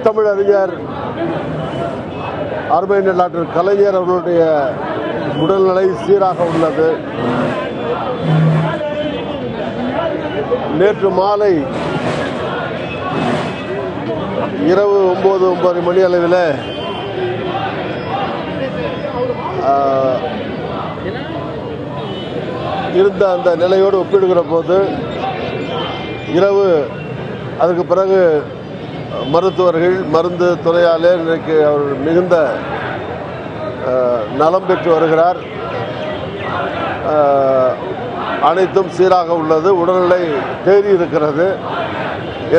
முத்தமிழ் அறிஞர் அருமை டாக்டர் கலைஞர் அவர்களுடைய உடல்நிலை சீராக உள்ளது. நேற்று மாலை இரவு 9:30 மணி அளவில் இருந்த அந்த நிலையோடு ஒப்பிடுகிற போது இரவு அதற்கு பிறகு மருத்துவர்கள் மருந்து துறையாலே இன்றைக்கு அவர் மிகுந்த நலம் பெற்று வருகிறார். அனைத்தும் சீராக உள்ளது. உடல்நிலை தேறி இருக்கிறது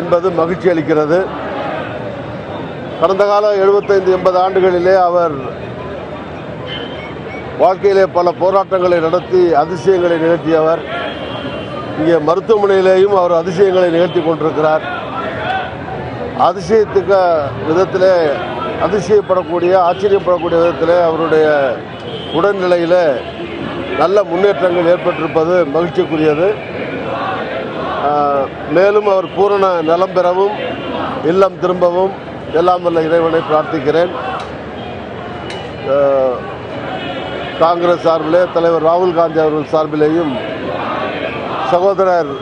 என்பது மகிழ்ச்சி அளிக்கிறது. கடந்த கால 75-80 ஆண்டுகளிலே அவர் வாழ்க்கையிலே பல போராட்டங்களை நடத்தி அதிசயங்களை நிகழ்த்தியவர். இங்கே மருத்துவமனையிலேயும் அவர் அதிசயங்களை நிகழ்த்தி கொண்டிருக்கிறார். அதிசயத்துக்கு விதத்திலே அதிசயப்படக்கூடிய ஆச்சரியப்படக்கூடிய விதத்திலே அவருடைய உடல்நிலையில் நல்ல முன்னேற்றங்கள் ஏற்பட்டிருப்பது மகிழ்ச்சிக்குரியது. மேலும் அவர் பூரண நலம் பெறவும் இல்லம் திரும்பவும் எல்லாம் வல்ல இறைவனை பிரார்த்திக்கிறேன். காங்கிரஸ் சார்பிலே தலைவர் ராகுல் காந்தி அவர்கள் சார்பிலேயும் சகோதரர்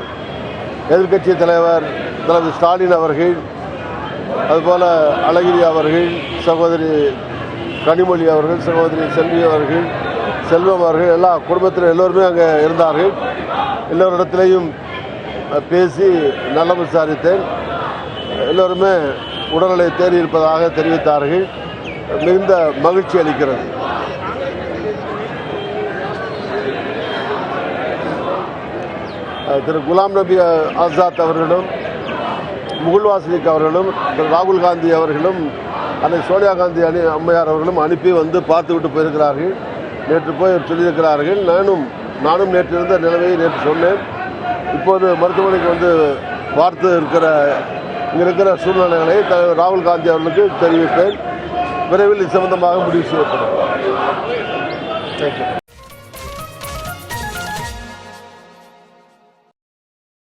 எதிர்க்கட்சி தலைவர் தலைவர் ஸ்டாலின் அவர்கள், அதுபோல் அழகிரி அவர்கள், சகோதரி கனிமொழி அவர்கள், சகோதரி செல்வி அவர்கள், செல்வம் அவர்கள், எல்லா குடும்பத்தில் எல்லோருமே அங்கே இருந்தார்கள். எல்லோரிடத்திலையும் பேசி நலம் விசாரித்தேன். எல்லோருமே உடல்நிலை தேறி இருப்பதாக தெரிவித்தார்கள். மிகுந்த மகிழ்ச்சி அளிக்கிறது. திரு குலாம் நபி ஆசாத் அவர்களும் முகுல்வாசினிக் அவர்களும் திரு ராகுல் காந்தி அவர்களும் அன்னை சோனியா காந்தி அம்மையார் அவர்களும் அனுப்பி வந்து பார்த்துவிட்டு போயிருக்கிறார்கள். நேற்று போய் சொல்லியிருக்கிறார்கள். நானும் நேற்று இருந்த நிலைமையை நேற்று சொன்னேன். இப்போது மருத்துவமனைக்கு வந்து பார்த்து இங்கே இருக்கிற சூழ்நிலைகளை தலைவர் ராகுல் காந்தி அவர்களுக்கு தெரிவிப்பேன். விரைவில் இது சம்பந்தமாக முடிவு செய்யப்படும்.